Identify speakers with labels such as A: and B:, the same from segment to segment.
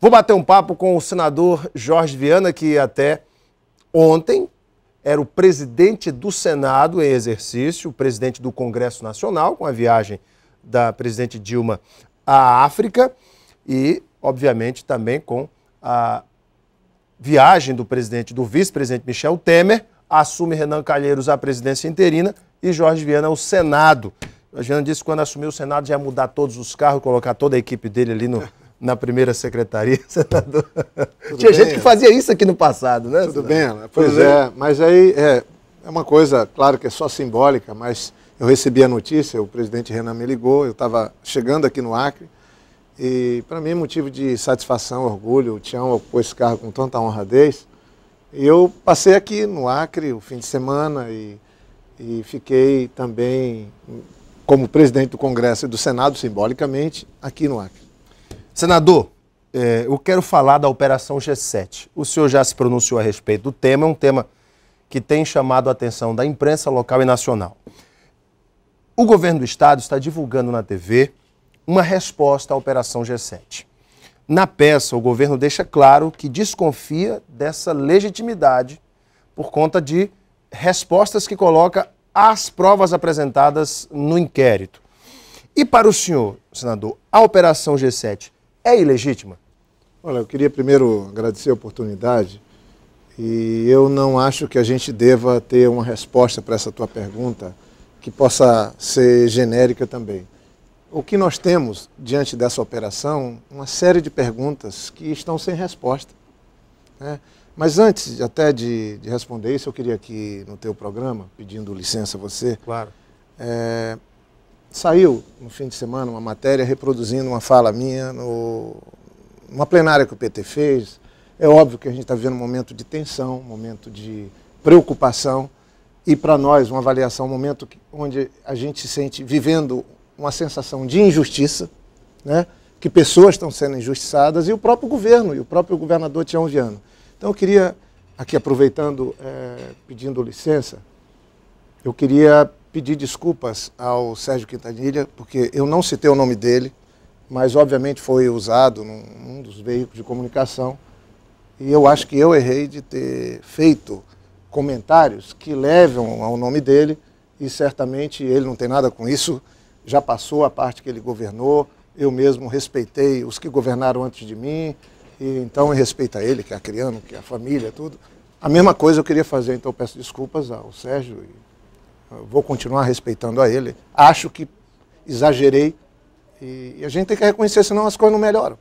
A: Vou bater um papo com o senador Jorge Viana, que até ontem era o presidente do Senado em exercício, o presidente do Congresso Nacional, com a viagem da presidente Dilma à África e, obviamente, também com a viagem do vice-presidente Michel Temer. Assume Renan Calheiros a presidência interina e Jorge Viana o Senado. Jorge Viana disse que quando assumiu o Senado já ia mudar todos os carros, colocar toda a equipe dele ali na primeira secretaria, senador. Tinha gente que fazia isso aqui no passado, né?
B: Tudo bem, Ana. Pois é, mas aí é uma coisa, claro que é só simbólica, mas eu recebi a notícia, o presidente Renan me ligou, eu estava chegando aqui no Acre e para mim é motivo de satisfação, orgulho, o Tião ocupou esse cargo com tanta honradez. E eu passei aqui no Acre o fim de semana e fiquei também como presidente do Congresso e do Senado, simbolicamente, aqui no Acre.
A: Senador, eu quero falar da Operação G7. O senhor já se pronunciou a respeito do tema, é um tema que tem chamado a atenção da imprensa local e nacional. O governo do estado está divulgando na TV uma resposta à Operação G7. Na peça, o governo deixa claro que desconfia dessa legitimidade por conta de respostas que coloca às provas apresentadas no inquérito. E para o senhor, senador, a Operação G7 é ilegítima?
B: Olha, eu queria primeiro agradecer a oportunidade e eu não acho que a gente deva ter uma resposta para essa tua pergunta que possa ser genérica também. O que nós temos diante dessa operação, uma série de perguntas que estão sem resposta, né? Mas antes até de responder isso, eu queria aqui no teu programa, pedindo licença a você,
A: claro.
B: Saiu no fim de semana uma matéria reproduzindo uma fala minha numa plenária que o PT fez. É óbvio que a gente está vivendo um momento de tensão, um momento de preocupação e para nós uma avaliação, um momento onde a gente se sente vivendo uma sensação de injustiça, né? Que pessoas estão sendo injustiçadas e o próprio governo, e o próprio governador Tião Viana. Então eu queria, aqui aproveitando, pedindo licença, eu queria pedir desculpas ao Sérgio Quintanilha, porque eu não citei o nome dele, mas obviamente foi usado num dos veículos de comunicação, e eu acho que eu errei de ter feito comentários que levam ao nome dele, e certamente ele não tem nada com isso. Já passou a parte que ele governou, eu mesmo respeitei os que governaram antes de mim, e então eu respeito a ele, que é acriano, que é a família, tudo. A mesma coisa eu queria fazer, então eu peço desculpas ao Sérgio, e vou continuar respeitando a ele. Acho que exagerei, e a gente tem que reconhecer, senão as coisas não melhoram.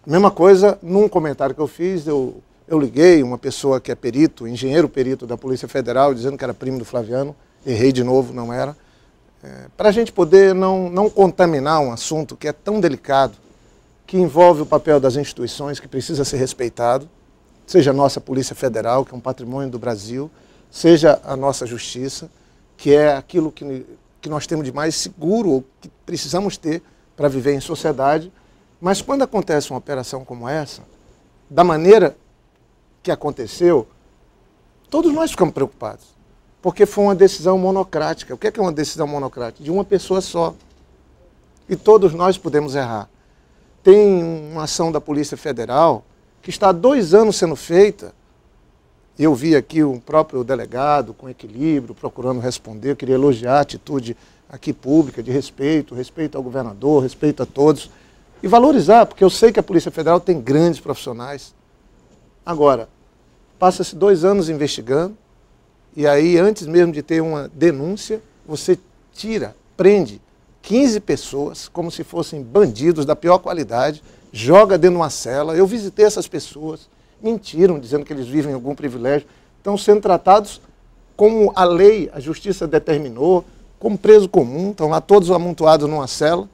B: A mesma coisa, num comentário que eu fiz, eu liguei uma pessoa que é perito, engenheiro perito da Polícia Federal, dizendo que era primo do Flaviano, errei de novo, não era. Para a gente poder não contaminar um assunto que é tão delicado, que envolve o papel das instituições, que precisa ser respeitado, seja a nossa Polícia Federal, que é um patrimônio do Brasil, seja a nossa Justiça, que é aquilo que nós temos de mais seguro, ou que precisamos ter para viver em sociedade. Mas quando acontece uma operação como essa, da maneira que aconteceu, todos nós ficamos preocupados. Porque foi uma decisão monocrática. O que é uma decisão monocrática? De uma pessoa só. E todos nós podemos errar. Tem uma ação da Polícia Federal que está há 2 anos sendo feita. Eu vi aqui o próprio delegado, com equilíbrio, procurando responder. Eu queria elogiar a atitude aqui pública, de respeito ao governador, respeito a todos. E valorizar, porque eu sei que a Polícia Federal tem grandes profissionais. Agora, passa-se 2 anos investigando, e aí, antes mesmo de ter uma denúncia, você prende 15 pessoas como se fossem bandidos da pior qualidade, joga dentro de uma cela. Eu visitei essas pessoas, mentiram, dizendo que eles vivem em algum privilégio, estão sendo tratados como a lei, a justiça determinou, como preso comum, estão lá todos amontoados numa cela.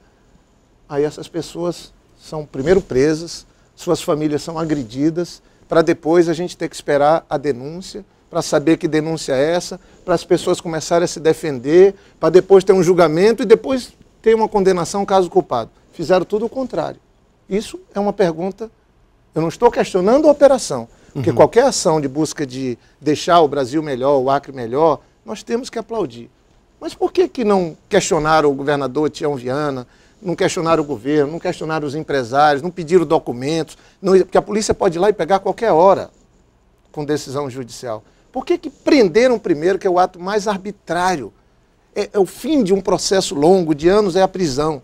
B: Aí essas pessoas são primeiro presas, suas famílias são agredidas, para depois a gente ter que esperar a denúncia, para saber que denúncia é essa, para as pessoas começarem a se defender, para depois ter um julgamento e depois ter uma condenação caso culpado. Fizeram tudo o contrário. Isso é uma pergunta, eu não estou questionando a operação, porque qualquer ação de busca de deixar o Brasil melhor, o Acre melhor, nós temos que aplaudir. Mas por que não questionaram o governador Tião Viana, não questionaram o governo, não questionaram os empresários, não pediram documentos, porque a polícia pode ir lá e pegar a qualquer hora com decisão judicial. Por que prenderam primeiro, que é o ato mais arbitrário? É o fim de um processo longo, de anos, é a prisão.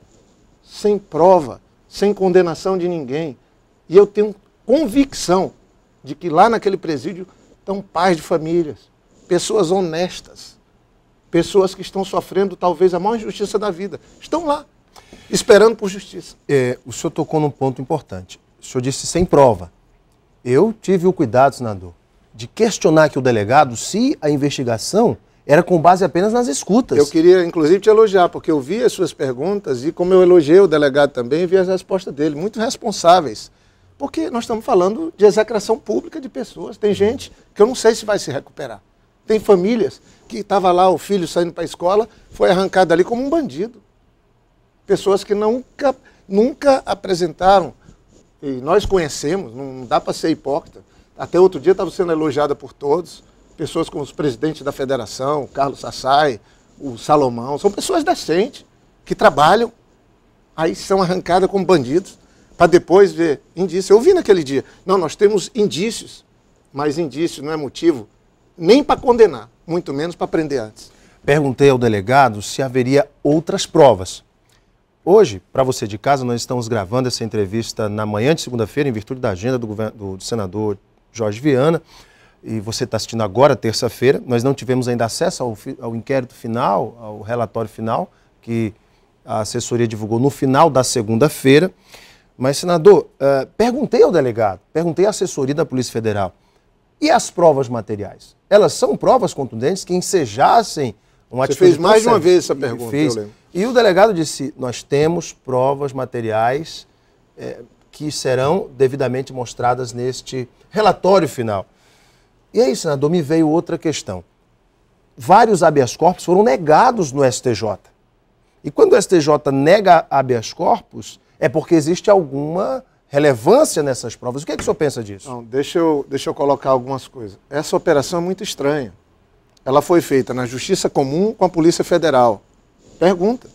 B: Sem prova, sem condenação de ninguém. E eu tenho convicção de que lá naquele presídio estão pais de famílias, pessoas honestas, pessoas que estão sofrendo talvez a maior injustiça da vida. Estão lá, esperando por justiça.
A: O senhor tocou num ponto importante. O senhor disse sem prova. Eu tive o cuidado, senador, de questionar aqui o delegado se a investigação era com base apenas nas escutas.
B: Eu queria, inclusive, te elogiar, porque eu vi as suas perguntas e, como eu elogiei o delegado também, vi as respostas dele, muito responsáveis. Porque nós estamos falando de execração pública de pessoas. Tem gente que eu não sei se vai se recuperar. Tem famílias que estava lá, o filho saindo para a escola, foi arrancado ali como um bandido. Pessoas que nunca apresentaram, e nós conhecemos, não dá para ser hipócrita. Até outro dia estava sendo elogiada por todos, pessoas como os presidentes da federação, o Carlos Sassai, o Salomão, são pessoas decentes, que trabalham, aí são arrancadas como bandidos, para depois ver indícios. Eu vi naquele dia, não, nós temos indícios, mas indício não é motivo nem para condenar, muito menos para prender antes.
A: Perguntei ao delegado se haveria outras provas. Hoje, para você de casa, nós estamos gravando essa entrevista na manhã de segunda-feira, em virtude da agenda do senador Jorge Viana, e você está assistindo agora, terça-feira. Nós não tivemos ainda acesso ao inquérito final, ao relatório final, que a assessoria divulgou no final da segunda-feira. Mas, senador, perguntei ao delegado, perguntei à assessoria da Polícia Federal, e as provas materiais? Elas são provas contundentes que ensejassem uma atitude...
B: Você fez mais de uma vez essa pergunta, eu lembro.
A: E o delegado disse, nós temos provas materiais que serão devidamente mostradas neste relatório final. E aí, senador, me veio outra questão. Vários habeas corpus foram negados no STJ. E quando o STJ nega habeas corpus, é porque existe alguma relevância nessas provas. O que é que o senhor pensa disso?
B: Não, deixa eu colocar algumas coisas. Essa operação é muito estranha. Ela foi feita na Justiça Comum com a Polícia Federal. Pergunta.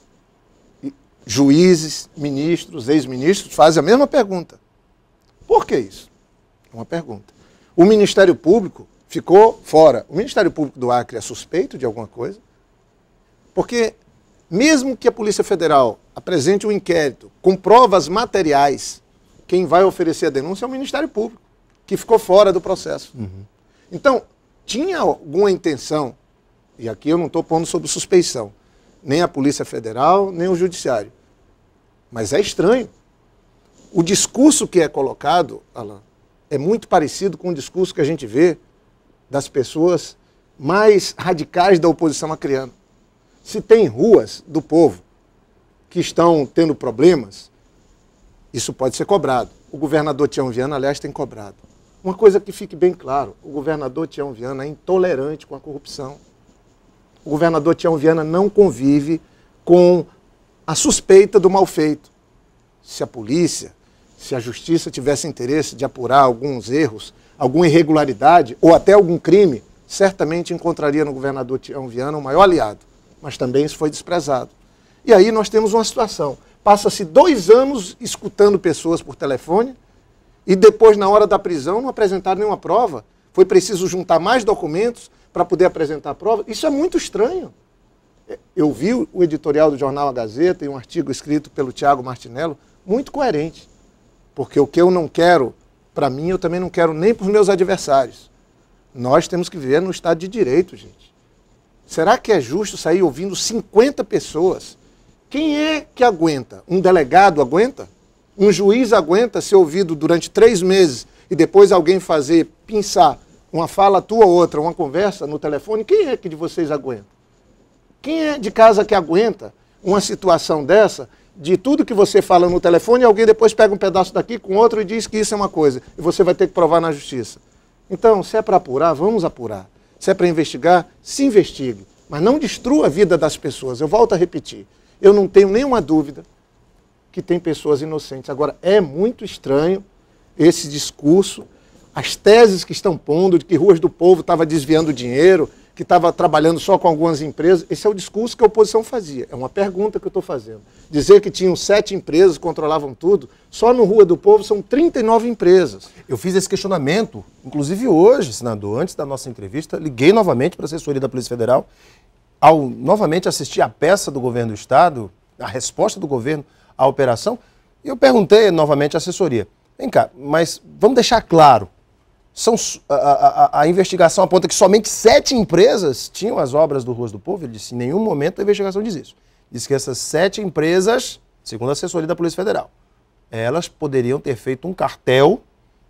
B: E juízes, ministros, ex-ministros fazem a mesma pergunta. Por que isso? Uma pergunta. O Ministério Público ficou fora. O Ministério Público do Acre é suspeito de alguma coisa? Porque mesmo que a Polícia Federal apresente um inquérito com provas materiais, quem vai oferecer a denúncia é o Ministério Público, que ficou fora do processo. Uhum. Então, tinha alguma intenção, e aqui eu não estou pondo sob suspeição, nem a Polícia Federal, nem o Judiciário. Mas é estranho. O discurso que é colocado, Alan, é muito parecido com o discurso que a gente vê das pessoas mais radicais da oposição acreana. Se tem ruas do povo que estão tendo problemas, isso pode ser cobrado. O governador Tião Viana, aliás, tem cobrado. Uma coisa que fique bem claro, o governador Tião Viana é intolerante com a corrupção. O governador Tião Viana não convive com a suspeita do mal feito. Se a polícia, se a justiça tivesse interesse de apurar alguns erros, alguma irregularidade ou até algum crime, certamente encontraria no governador Tião Viana um maior aliado. Mas também isso foi desprezado. E aí nós temos uma situação. Passa-se 2 anos escutando pessoas por telefone e depois, na hora da prisão, não apresentaram nenhuma prova. Foi preciso juntar mais documentos para poder apresentar a prova. Isso é muito estranho. Eu vi o editorial do jornal A Gazeta e um artigo escrito pelo Tiago Martinello, muito coerente. Porque o que eu não quero para mim, eu também não quero nem para os meus adversários. Nós temos que viver no Estado de Direito, gente. Será que é justo sair ouvindo 50 pessoas? Quem é que aguenta? Um delegado aguenta? Um juiz aguenta ser ouvido durante 3 meses e depois alguém fazer, pinçar uma fala tua ou outra, uma conversa no telefone? Quem é que de vocês aguenta? Quem é de casa que aguenta uma situação dessa, de tudo que você fala no telefone e alguém depois pega um pedaço daqui com outro e diz que isso é uma coisa e você vai ter que provar na justiça? Então, se é para apurar, vamos apurar. Se é para investigar, se investigue. Mas não destrua a vida das pessoas. Eu volto a repetir. Eu não tenho nenhuma dúvida que tem pessoas inocentes. Agora, é muito estranho esse discurso, as teses que estão pondo de que Ruas do Povo estava desviando dinheiro, que estava trabalhando só com algumas empresas. Esse é o discurso que a oposição fazia. É uma pergunta que eu estou fazendo. Dizer que tinham 7 empresas, controlavam tudo, só no Rua do Povo são 39 empresas.
A: Eu fiz esse questionamento, inclusive hoje, senador, antes da nossa entrevista, liguei novamente para a assessoria da Polícia Federal, ao novamente assistir a peça do governo do Estado, a resposta do governo à operação, e eu perguntei novamente à assessoria, vem cá, mas vamos deixar claro, a investigação aponta que somente 7 empresas tinham as obras do Ruas do Povo. Ele disse, em nenhum momento a investigação diz isso. Diz que essas 7 empresas, segundo a assessoria da Polícia Federal, elas poderiam ter feito um cartel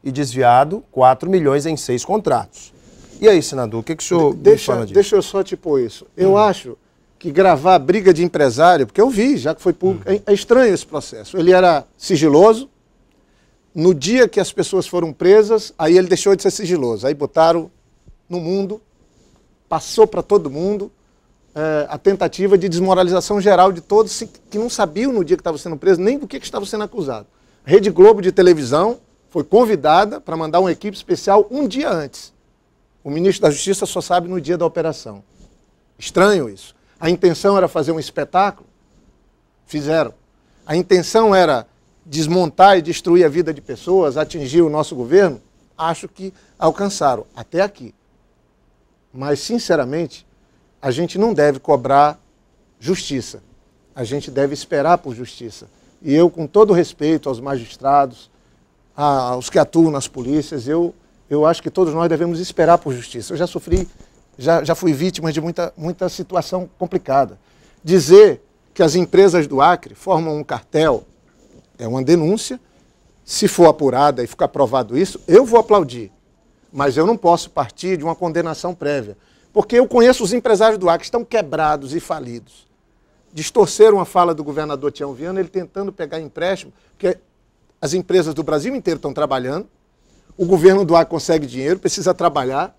A: e desviado 4 milhões em 6 contratos. E aí, senador, o que o senhor fala disso?
B: Deixa eu só te pôr isso. Eu acho que gravar briga de empresário, porque eu vi, já que foi público, é estranho esse processo. Ele era sigiloso. No dia que as pessoas foram presas, aí ele deixou de ser sigiloso. Aí botaram no mundo, passou para todo mundo a tentativa de desmoralização geral de todos que não sabiam no dia que estavam sendo presos nem do que estavam sendo acusados. A Rede Globo de televisão foi convidada para mandar uma equipe especial um dia antes. O ministro da Justiça só sabe no dia da operação. Estranho isso. A intenção era fazer um espetáculo? Fizeram. A intenção era desmontar e destruir a vida de pessoas, atingir o nosso governo? Acho que alcançaram, até aqui. Mas, sinceramente, a gente não deve cobrar justiça. A gente deve esperar por justiça. E eu, com todo respeito aos magistrados, aos que atuam nas polícias, eu acho que todos nós devemos esperar por justiça. Eu já sofri, já fui vítima de muita situação complicada. Dizer que as empresas do Acre formam um cartel é uma denúncia. Se for apurada e ficar provado isso, eu vou aplaudir. Mas eu não posso partir de uma condenação prévia. Porque eu conheço os empresários do Acre que estão quebrados e falidos. Distorceram a fala do governador Tião Viana, ele tentando pegar empréstimo, porque as empresas do Brasil inteiro estão trabalhando, o governo do Acre consegue dinheiro, precisa trabalhar,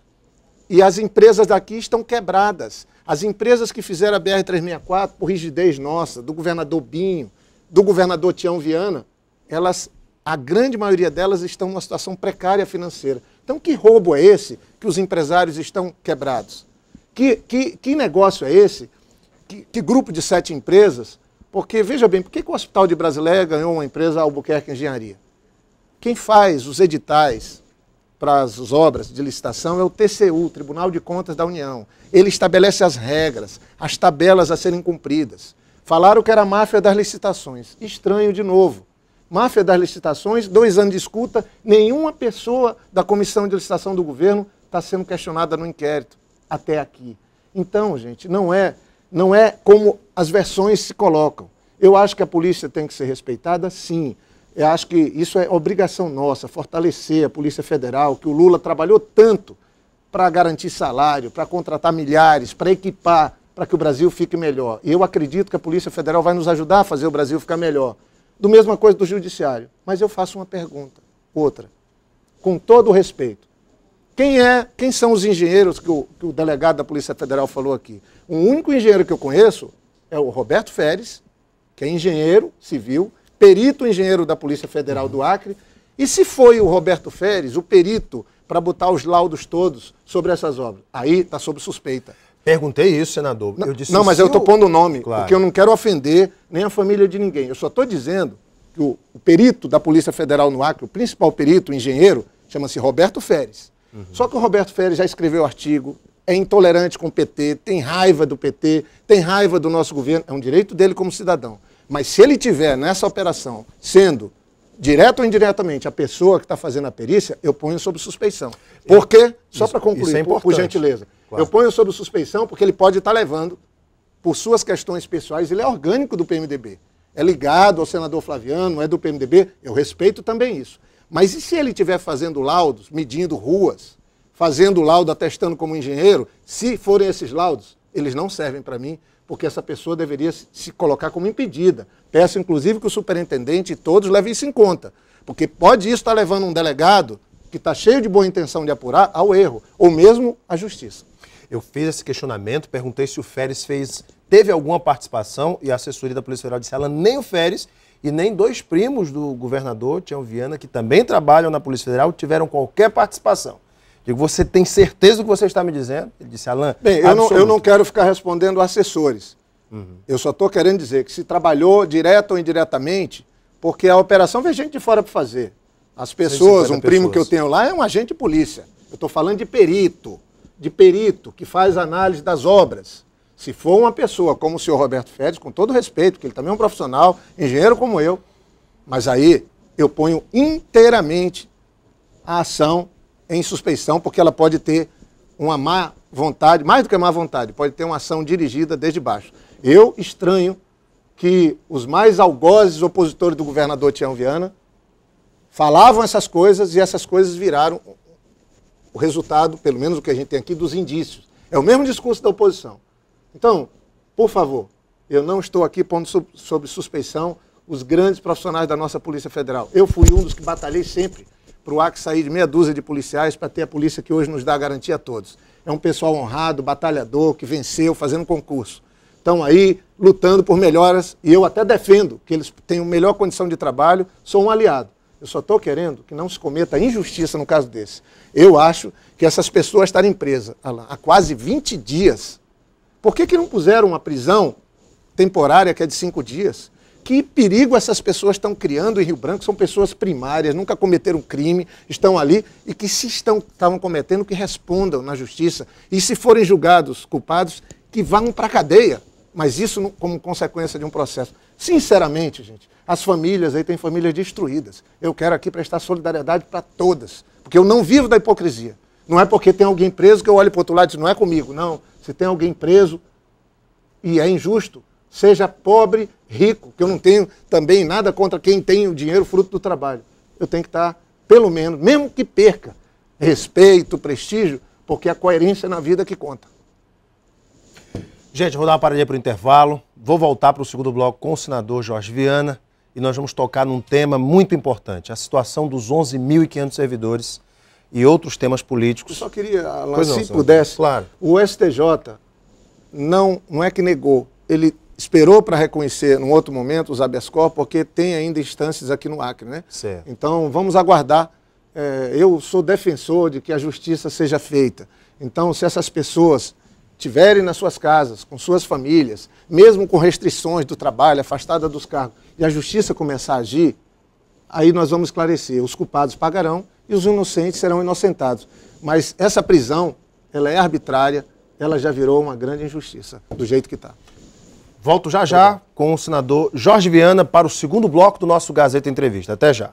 B: e as empresas daqui estão quebradas. As empresas que fizeram a BR-364, por rigidez nossa, do governador Binho, do governador Tião Viana, a grande maioria delas estão numa situação precária financeira. Então, que roubo é esse que os empresários estão quebrados? Que negócio é esse? Que grupo de 7 empresas? Porque, veja bem, por que o Hospital de Brasileia ganhou uma empresa Albuquerque Engenharia? Quem faz os editais para as obras de licitação é o TCU, o Tribunal de Contas da União. Ele estabelece as regras, as tabelas a serem cumpridas. Falaram que era a máfia das licitações. Estranho de novo. Máfia das licitações, 2 anos de escuta, nenhuma pessoa da comissão de licitação do governo está sendo questionada no inquérito, até aqui. Então, gente, não é como as versões se colocam. Eu acho que a polícia tem que ser respeitada, sim. Eu acho que isso é obrigação nossa, fortalecer a Polícia Federal, que o Lula trabalhou tanto para garantir salário, para contratar milhares, para equipar, para que o Brasil fique melhor. E eu acredito que a Polícia Federal vai nos ajudar a fazer o Brasil ficar melhor. Do mesma coisa do Judiciário. Mas eu faço uma pergunta, outra, com todo o respeito. Quem são os engenheiros que o delegado da Polícia Federal falou aqui? O único engenheiro que eu conheço é o Roberto Feres, que é engenheiro civil, perito engenheiro da Polícia Federal do Acre. E se foi o Roberto Feres, o perito, para botar os laudos todos sobre essas obras? Aí está sob suspeita.
A: Perguntei isso, senador.
B: Eu disse, não, mas eu estou pondo o nome, claro, porque eu não quero ofender nem a família de ninguém. Eu só estou dizendo que o perito da Polícia Federal no Acre, o principal perito, o engenheiro, chama-se Roberto Feres. Só que o Roberto Feres já escreveu artigo, é intolerante com o PT, tem raiva do PT, tem raiva do nosso governo, é um direito dele como cidadão. Mas se ele tiver nessa operação sendo, direto ou indiretamente, a pessoa que está fazendo a perícia, eu ponho sob suspeição. Por quê? Só para concluir, por gentileza. Claro. Eu ponho sob suspeição porque ele pode estar levando, por suas questões pessoais, ele é orgânico do PMDB. É ligado ao senador Flaviano, é do PMDB, eu respeito também isso. Mas e se ele estiver fazendo laudos, medindo ruas, fazendo laudo, atestando como engenheiro, se forem esses laudos, eles não servem para mim, porque essa pessoa deveria se colocar como impedida. Peço, inclusive, que o superintendente e todos levem isso em conta, porque pode isso estar levando um delegado que está cheio de boa intenção de apurar ao erro, ou mesmo à justiça.
A: Eu fiz esse questionamento, perguntei se o Feres teve alguma participação, e a assessoria da Polícia Federal disse ela nem o Feres e nem 2 primos do governador, Tião Viana, que também trabalham na Polícia Federal, tiveram qualquer participação. Digo, você tem certeza do que você está me dizendo? Ele disse, Alain,
B: bem, eu não quero ficar respondendo assessores. Eu só estou querendo dizer que se trabalhou direto ou indiretamente, porque a operação veio gente de fora para fazer. As pessoas, um primo que eu tenho lá é um agente de polícia. Eu estou falando de perito que faz análise das obras. Se for uma pessoa como o senhor Roberto Férez, com todo respeito, porque ele também é um profissional, engenheiro como eu, mas aí eu ponho inteiramente a ação em suspeição, porque ela pode ter uma má vontade, mais do que má vontade, pode ter uma ação dirigida desde baixo. Eu estranho que os mais algozes opositores do governador Tião Viana falavam essas coisas e essas coisas viraram o resultado, pelo menos o que a gente tem aqui, dos indícios. É o mesmo discurso da oposição. Então, por favor, eu não estou aqui pondo sob suspeição os grandes profissionais da nossa Polícia Federal. Eu fui um dos que batalhei sempre para o Acre sair de meia dúzia de policiais para ter a polícia que hoje nos dá a garantia a todos. É um pessoal honrado, batalhador, que venceu fazendo concurso. Estão aí lutando por melhoras e eu até defendo que eles tenham melhor condição de trabalho, sou um aliado. Eu só estou querendo que não se cometa injustiça no caso desse. Eu acho que essas pessoas estarem presas há quase 20 dias. Por que não puseram uma prisão temporária que é de 5 dias? Que perigo essas pessoas estão criando em Rio Branco? São pessoas primárias, nunca cometeram crime, estão ali e que se estavam cometendo, que respondam na justiça. E se forem julgados culpados, que vão para a cadeia. Mas isso como consequência de um processo. Sinceramente, gente, as famílias aí têm famílias destruídas. Eu quero aqui prestar solidariedade para todas, porque eu não vivo da hipocrisia. Não é porque tem alguém preso que eu olho para o outro lado e digo, não é comigo, não. Se tem alguém preso e é injusto, seja pobre, rico, que eu não tenho também nada contra quem tem o dinheiro fruto do trabalho. Eu tenho que estar, pelo menos, mesmo que perca, respeito, prestígio, porque a coerência na vida que conta.
A: Gente, vou dar uma paradinha para o intervalo, vou voltar para o segundo bloco com o senador Jorge Viana e nós vamos tocar num tema muito importante, a situação dos 11.500 servidores e outros temas políticos.
B: Eu só queria, Alain, se pudesse, claro. O STJ não é que negou, ele esperou para reconhecer num outro momento os habeas corpus, porque tem ainda instâncias aqui no Acre, né?
A: Certo.
B: Então vamos aguardar. Eu sou defensor de que a justiça seja feita. Então, se essas pessoas estiverem nas suas casas, com suas famílias, mesmo com restrições do trabalho, afastada dos cargos, e a justiça começar a agir, aí nós vamos esclarecer. Os culpados pagarão e os inocentes serão inocentados. Mas essa prisão, ela é arbitrária, ela já virou uma grande injustiça, do jeito que está.
A: Volto já com o senador Jorge Viana para o segundo bloco do nosso Gazeta Entrevista. Até já.